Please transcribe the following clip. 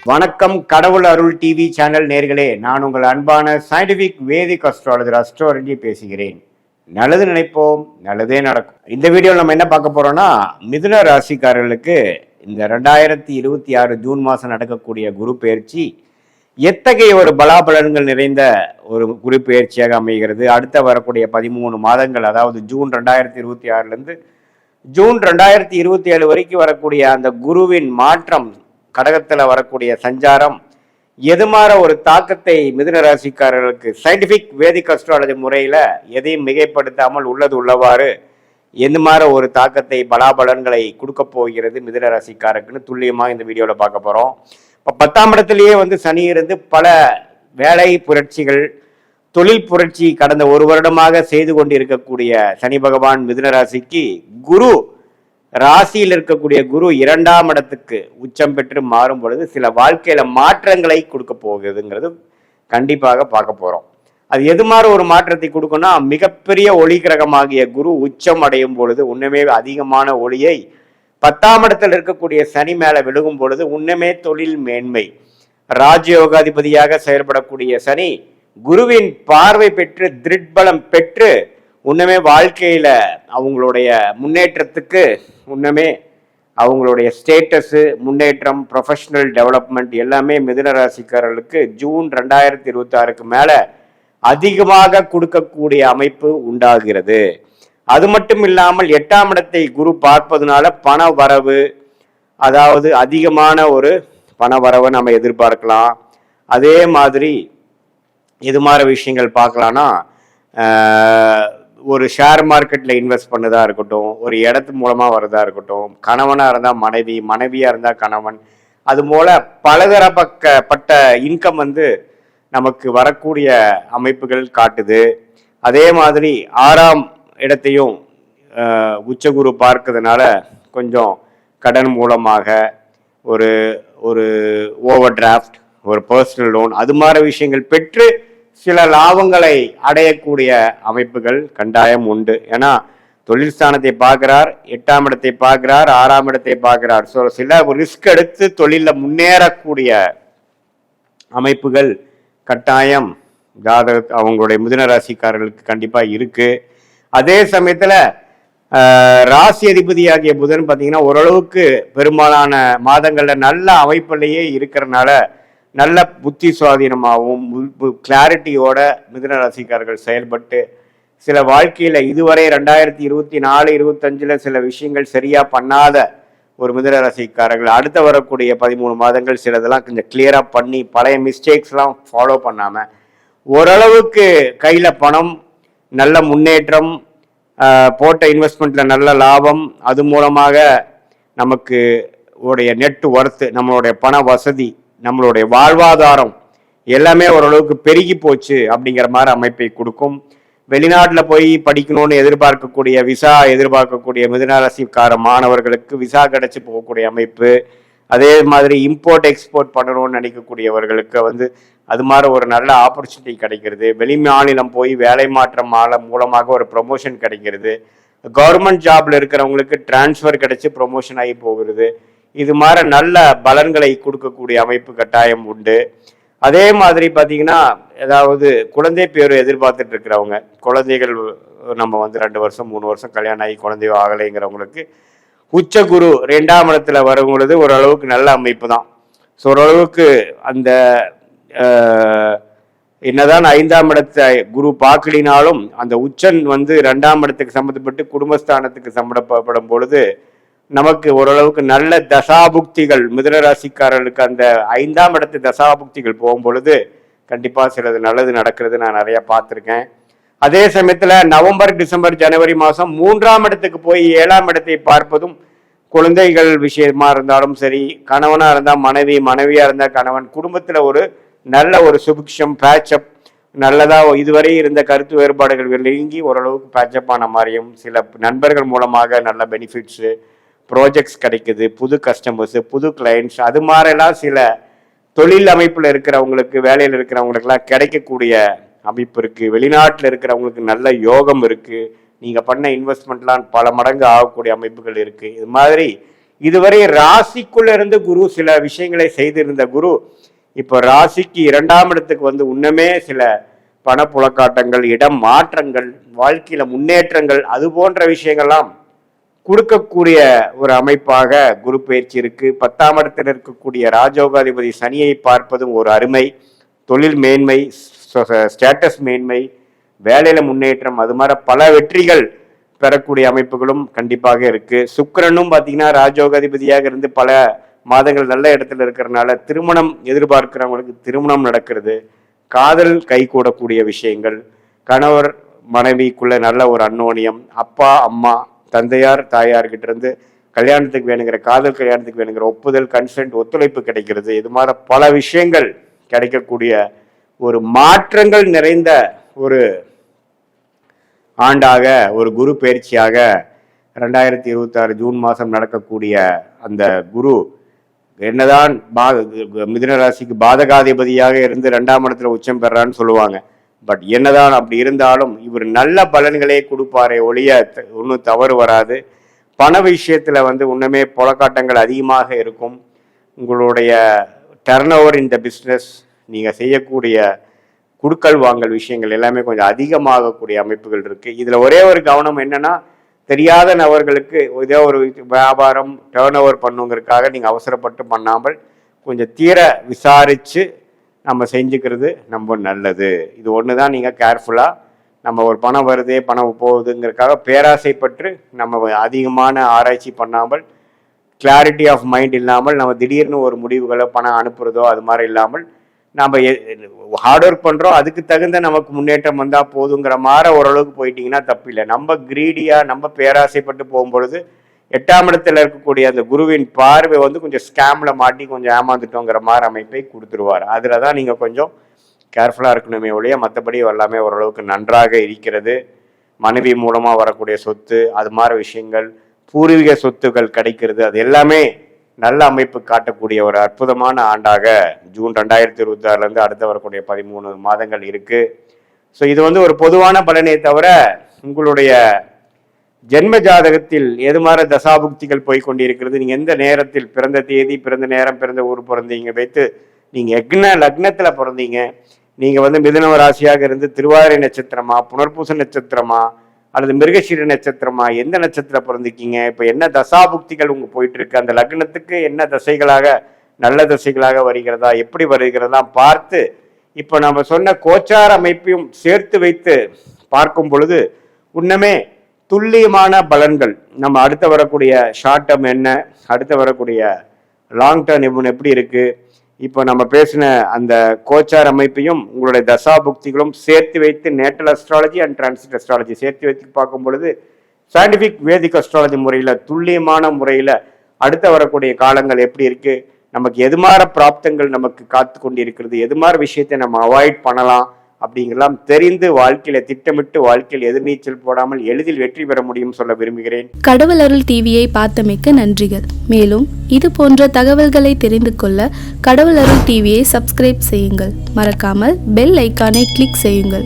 வணக்கம். கடவுள் அருள் TV channel நேர்களே, நான் உங்கள் அன்பான சயின்டிபிக் வேதிக் அஸ்ட்ராலஜர் அஸ்ட்ராலஜி பேசுகிறேன். நல்லது நினைப்போம், நல்லதே நடக்கும். இந்த வீடியோவில் நம்ம என்ன பார்க்க போறோம்னா, மிதுன ராசிக்காரர்களுக்கு இந்த 2026 ஜூன் மாதம் நடக்கக்கூடிய குரு பெயர்ச்சி எத்தகைய ஒரு பலாபலன்கள் நிறைந்த ஒரு குரு பெயர்ச்சியாக அமைகிறது. அடுத்த வரக்கூடிய 13 மாதங்கள், அதாவது ஜூன் 2026 ஜூன் 2027 வரைக்கும் வரக்கூடிய அந்த குருவின் மாற்றம், கடகத்தில் வரக்கூடிய சஞ்சாரம் எதுமாற ஒரு தாக்கத்தை மிதுன ராசிக்காரர்களுக்கு சயின்டிபிக் வேதிக் அஸ்ட்ராலஜி முறையில் எதையும் மிகைப்படுத்தாமல் உள்ளது உள்ளவாறு எந்த மாதிரி ஒரு தாக்கத்தை பலாபலன்களை கொடுக்க போகிறது மிதுன ராசிக்காரருக்குன்னு துல்லியமாக இந்த வீடியோவில் பார்க்க போகிறோம். இப்போ 10ஆம் இடத்துலையே சனி இருந்து பல வேலை புரட்சிகள், தொழில் புரட்சி கடந்த ஒரு வருடமாக செய்து கொண்டிருக்கக்கூடிய சனி பகவான் மிதுன ராசிக்கு குரு ராசியில் இருக்கக்கூடிய குரு 2ஆம் இடத்துக்கு உச்சம் பெற்று மாறும் பொழுது சில வாழ்க்கையில மாற்றங்களை கொடுக்க போகுதுங்கிறது கண்டிப்பாக பார்க்க போறோம். அது எது மாதிரி ஒரு மாற்றத்தை கொடுக்கும்னா, மிகப்பெரிய ஒளி கிரகமாகிய குரு உச்சம் அடையும் பொழுது உண்மையே அதிகமான ஒளியை 10ஆம் இடத்தில் இருக்கக்கூடிய சனி மேல விழுகும் பொழுது உண்மையே தொழில் மேன்மை, ராஜயோகாதிபதியாக செயல்படக்கூடிய சனி குருவின் பார்வை பெற்று திருட்பலம் பெற்று உண்மையே வாழ்க்கையில அவங்களுடைய முன்னேற்றத்துக்கு, உண்மையே அவங்களுடைய ஸ்டேட்டஸு, முன்னேற்றம், ப்ரொஃபஷனல் டெவலப்மெண்ட் எல்லாமே மிதுன ராசிக்காரர்களுக்கு ஜூன் 2026 மேல அதிகமாக கொடுக்கக்கூடிய அமைப்பு உண்டாகிறது. அது மட்டும் இல்லாமல் 8ஆம் இடத்தை குரு பார்ப்பதுனால பண வரவு, அதாவது அதிகமான ஒரு பண வரவை நம்ம எதிர்பார்க்கலாம். அதே மாதிரி இது மாதிரி விஷயங்கள் பார்க்கலாம்னா, ஒரு ஷேர் மார்க்கெட்டில் இன்வெஸ்ட் பண்ணதா இருக்கட்டும், ஒரு இடத்து மூலமாக வரதா இருக்கட்டும், கணவனாக இருந்தால் மனைவி, மனைவியாக இருந்தால் கணவன், அது போல பலதரப்பட்ட இன்கம் நமக்கு வரக்கூடிய அமைப்புகள் காட்டுது. அதே மாதிரி 6ஆம் இடத்தையும் உச்சகுரு பார்க்கறதுனால கொஞ்சம் கடன் மூலமாக ஒரு ஒரு ஓவர் டிராஃப்ட், ஒரு பர்சனல் லோன், அது மாதிரி விஷயங்கள் பெற்று சில லாபங்களை அடையக்கூடிய அமைப்புகள் கண்டாயம் உண்டு. ஏன்னா தொழில் ஸ்தானத்தை பார்க்கிறார், 8ஆம் இடத்தை பார்க்கிறார், 6ஆம் இடத்தை பார்க்கிறார். ஸோ சில ரிஸ்க் எடுத்து தொழிலில் முன்னேறக்கூடிய அமைப்புகள் கட்டாயம் அவங்களுடைய மிதுன ராசிக்காரர்களுக்கு கண்டிப்பாக இருக்கு. அதே சமயத்தில் ராசி அதிபதியாகிய புதன் பார்த்தீங்கன்னா ஓரளவுக்கு பெரும்பாலான மாதங்களில் நல்ல அமைப்பிலேயே இருக்கிறனால நல்ல புத்தி சுவாதீனமாகவும் கிளாரிட்டியோட மிதுன ராசிக்காரர்கள் செயல்பட்டு சில வாழ்க்கையில் இதுவரை 2024-25 சில விஷயங்கள் சரியா பண்ணாத ஒரு மிதுன ராசிக்காரர்கள் அடுத்த வரக்கூடிய 13 மாதங்கள் சிலதெல்லாம் கொஞ்சம் கிளியரா பண்ணி பழைய மிஸ்டேக்ஸ்லாம் ஃபாலோ பண்ணாம ஓரளவுக்கு கையில பணம், நல்ல முன்னேற்றம், போட்ட இன்வெஸ்ட்மெண்ட்ல நல்ல லாபம், அது மூலமாக நமக்கு உடைய நெட் ஒர்த்து, நம்மளுடைய பண வசதி, நம்மளுடைய வாழ்வாதாரம் எல்லாமே ஓரளவுக்கு பெருகி போச்சு அப்படிங்கிற மாதிரி அமைப்பை கொடுக்கும். வெளிநாட்டில் போய் படிக்கணும்னு எதிர்பார்க்கக்கூடிய, விசா எதிர்பார்க்கக்கூடிய மிதுன ராசிக்கார மாணவர்களுக்கு விசா கிடைச்சி போகக்கூடிய அமைப்பு, அதே மாதிரி இம்போர்ட் எக்ஸ்போர்ட் பண்ணணும்னு நினைக்கக்கூடியவர்களுக்கு அது மாதிரி ஒரு நல்ல ஆப்பர்ச்சுனிட்டி கிடைக்கிறது. வெளி மாநிலம் போய் வேலை மாற்றம் மூலமாக ஒரு ப்ரொமோஷன் கிடைக்கிறது. கவர்மெண்ட் ஜாப்ல இருக்கிறவங்களுக்கு டிரான்ஸ்ஃபர் கிடைச்சி ப்ரொமோஷன் ஆகி போகிறது. இது மாதிரி நல்ல பலன்களை கொடுக்கக்கூடிய அமைப்பு கட்டாயம் உண்டு. அதே மாதிரி பார்த்தீங்கன்னா, ஏதாவது குழந்தை பேர் எதிர்பார்த்துட்டு இருக்கிறவங்க, குழந்தைகள் நம்ம 2 வருஷம் 3 வருஷம் கல்யாணம் ஆகி குழந்தையோ ஆகலைங்கிறவங்களுக்கு உச்ச குரு 2ஆம் இடத்துல வரும் பொழுது ஓரளவுக்கு நல்ல அமைப்பு தான். ஸோ ஓரளவுக்கு அந்த என்னதான் 5ஆம் இடத்தை குரு பார்க்கலினாலும் அந்த உச்சன் 2ஆம் இடத்துக்கு சம்மந்தப்பட்டு குடும்பஸ்தானத்துக்கு சம்மந்தப்படும் பொழுது நமக்கு ஓரளவுக்கு நல்ல தசாபுக்திகள், மிதுன ராசிக்காரர்களுக்கு அந்த 5ஆம் இடத்து தசாபுக்திகள் போகும் பொழுது கண்டிப்பாக சிலது நல்லது நடக்கிறது நான் நிறைய பார்த்துருக்கேன். அதே சமயத்தில் நவம்பர், டிசம்பர், ஜனவரி மாதம் 3ஆம் இடத்துக்கு போய் 7ஆம் இடத்தை பார்ப்பதும் குழந்தைகள் விஷயமா இருந்தாலும் சரி, கணவனாக இருந்தால் மனைவி, மனைவியாக இருந்தால் கணவன், குடும்பத்தில் ஒரு நல்ல ஒரு சுபிக்ஷம், பேட்சப், நல்லதாக இதுவரை இருந்த கருத்து வேறுபாடுகள் நீங்கி ஓரளவுக்கு பேட்சப் ஆன மாதிரியும், சில நண்பர்கள் மூலமாக நல்ல பெனிஃபிட்ஸு, ப்ராஜெக்ட்ஸ் கிடைக்குது, புது கஸ்டமர்ஸு, புது கிளைண்ட்ஸ், அது மாதிரிலாம் சில தொழில் அமைப்பில் இருக்கிறவங்களுக்கு, வேலையில் இருக்கிறவங்களுக்கெல்லாம் கிடைக்கக்கூடிய அமைப்பு இருக்குது. வெளிநாட்டில் இருக்கிறவங்களுக்கு நல்ல யோகம் இருக்குது. நீங்கள் பண்ண இன்வெஸ்ட்மெண்ட்லாம் பல மடங்கு ஆகக்கூடிய அமைப்புகள் இருக்குது. இது மாதிரி இதுவரை ராசிக்குள்ள இருந்து குரு சில விஷயங்களை செய்திருந்த குரு இப்போ ராசிக்கு 2ஆம் இடத்துக்கு வந்து இன்னுமே சில பணப்புழக்காட்டங்கள், இடம் மாற்றங்கள், வாழ்க்கையில முன்னேற்றங்கள், அது போன்ற விஷயங்கள்லாம் கொடுக்கக்கூடிய ஒரு அமைப்பாக குரு பயிற்சி இருக்கு. 10ஆம் இடத்தில் இருக்கக்கூடிய ராஜயோகாதிபதி சனியை பார்ப்பதும் ஒரு அருமை. தொழில் மேன்மை, ஸ்டேட்டஸ் மேன்மை, வேலையில முன்னேற்றம், அது மாதிரி பல வெற்றிகள் பெறக்கூடிய அமைப்புகளும் கண்டிப்பாக இருக்கு. சுக்கிரனும் பார்த்தீங்கன்னா ராஜயோகாதிபதியாக இருந்து பல மாதங்கள் நல்ல இடத்துல இருக்கிறதுனால திருமணம் எதிர்பார்க்கிறவங்களுக்கு திருமணம் நடக்கிறது. காதல் கைகூடக்கூடிய விஷயங்கள், கணவர் மனைவிக்குள்ள நல்ல ஒரு அன்னோனியம், அப்பா அம்மா தந்தையார் தாயார்கிட்ட இருந்து கல்யாணத்துக்கு வேணுங்கிற காதல் கல்யாணத்துக்கு வேணுங்கிற ஒப்புதல், கன்சென்ட், ஒத்துழைப்பு கிடைக்கிறது. இது மாதிரி பல விஷயங்கள் கிடைக்கக்கூடிய ஒரு மாற்றங்கள் நிறைந்த ஒரு ஆண்டாக, ஒரு குரு பயிற்சியாக 2026 ஜூன் மாதம் நடக்கக்கூடிய அந்த குரு என்னதான் மிதுன ராசிக்கு பாதகாதிபதியாக இருந்து 2ஆம் இடத்துல உச்சம் பெறான்னு சொல்லுவாங்க. பட் என்னதான் அப்படி இருந்தாலும் இவர் நல்ல பலன்களே கொடுப்பாரே ஒழிய ஒன்றும் தவறு வராது. பண விஷயத்துல வந்து இன்னுமே புலக்காட்டங்கள் அதிகமாக இருக்கும். உங்களுடைய டர்ன் ஓவர் இந்த பிஸ்னஸ், நீங்க செய்யக்கூடிய குடுக்கல் வாங்கல் விஷயங்கள் எல்லாமே கொஞ்சம் அதிகமாகக்கூடிய அமைப்புகள் இருக்கு. இதுல ஒரே ஒரு கவனம் என்னன்னா, தெரியாத நபர்களுக்கு ஏதோ ஒரு வியாபாரம் டேர்ன் ஓவர் பண்ணுங்கிறதுக்காக நீங்கள் அவசரப்பட்டு பண்ணாமல் கொஞ்சம் தீர விசாரித்து நம்ம செஞ்சுக்கிறது ரொம்ப நல்லது. இது ஒன்று தான் நீங்கள் கேர்ஃபுல்லாக, நம்ம ஒரு பணம் வருதே பணம் போகுதுங்கிறதுக்காக பேராசைப்பட்டு நம்ம அதிகமான ஆராய்ச்சி பண்ணாமல், கிளாரிட்டி ஆஃப் மைண்ட் இல்லாமல் நம்ம திடீர்னு ஒரு முடிவுகளை பணம் அனுப்புறதோ அது மாதிரி இல்லாமல் நம்ம ஹார்ட் ஒர்க் பண்ணுறோம், அதுக்கு தகுந்த நமக்கு முன்னேற்றம் வந்தால் போதுங்கிற மாதிரி ஓரளவுக்கு போயிட்டீங்கன்னா தப்பு இல்லை. நம்ம கிரீடியாக நம்ம பேராசைப்பட்டு போகும்பொழுது 8ஆம் இடத்துல இருக்கக்கூடிய அந்த குருவின் பார்வை வந்து கொஞ்சம் ஸ்கேமில் மாட்டி கொஞ்சம் ஏமாந்துட்டோங்கிற மாதிரி அமைப்பை கொடுத்துருவார். அதில் தான் நீங்கள் கொஞ்சம் கேர்ஃபுல்லாக இருக்கணுமே ஒழிய மற்றபடி எல்லாமே ஓரளவுக்கு நன்றாக இருக்கிறது. மனைவி மூலமாக வரக்கூடிய சொத்து, அது மாதிரி விஷயங்கள், பூர்வீக சொத்துக்கள் கிடைக்கிறது, அது எல்லாமே நல்ல அமைப்பு காட்டக்கூடிய ஒரு அற்புதமான ஆண்டாக ஜூன் 2026 அடுத்த வரக்கூடிய 13 மாதங்கள் இருக்கு. ஸோ இது வந்து ஒரு பொதுவான பலனே தவிர உங்களுடைய ஜென்ம ஜாதகத்தில் எது மாதிரி தசாபுக்திகள் போய்கொண்டிருக்கிறது, நீங்க எந்த நேரத்தில் பிறந்த தேதி, பிறந்த நேரம், பிறந்த ஊர் பிறந்தீங்க வைத்து நீங்க லக்னத்துல பிறந்தீங்க, நீங்க வந்து மிதுன ராசியாக இருந்து திருவாதிரை நட்சத்திரமா, புனர்பூச நட்சத்திரமா அல்லது மிருகசீர நட்சத்திரமா, எந்த நட்சத்திரம் பிறந்திருக்கீங்க, இப்போ என்ன தசாபுக்திகள் உங்க போயிட்டு இருக்கு, அந்த லக்னத்துக்கு என்ன தசைகளாக நல்ல தசைகளாக வருகிறதா, எப்படி வருகிறதா பார்த்து இப்போ நம்ம சொன்ன கோச்சார அமைப்பையும் சேர்த்து வைத்து பார்க்கும் பொழுது இன்னுமே துல்லியமான பலன்கள், நம்ம அடுத்து வரக்கூடிய ஷார்ட் டேர்ம் என்ன, அடுத்து வரக்கூடிய லாங் டேர்ம் எப்படி இருக்கு, இப்போ நம்ம பேசின அந்த கோச்சார் அமைப்பையும் உங்களுடைய தசாபுக்திகளும் சேர்த்து வைத்து natal astrology and transit astrology சேர்த்து வைத்து பார்க்கும் பொழுது சயின்டிஃபிக் வேதிக் அஸ்ட்ராலஜி முறையில் துல்லியமான முறையில் அடுத்த வரக்கூடிய காலங்கள் எப்படி இருக்கு, நமக்கு எது மாதிரி பிராப்தங்கள் நமக்கு காத்து கொண்டு இருக்கிறது, எது மாதிரி விஷயத்தை நம்ம அவாய்ட் பண்ணலாம் அப்படிங்கெல்லாம் தெரிந்து வாழ்க்கையில திட்டமிட்டு வாழ்க்கையில் எதிர்நீச்சல் போடாமல் எளிதில் வெற்றி பெற முடியும் சொல்ல விரும்புகிறேன். கடவுள் அருள் டிவியை பார்த்தமைக்கு நன்றிகள். மேலும் இது போன்ற தகவல்களை தெரிந்து கொள்ள கடவுள் அருள் டிவியை சப்ஸ்கிரைப் செய்யுங்கள். மறக்காமல் பெல் ஐக்கானை கிளிக் செய்யுங்கள்.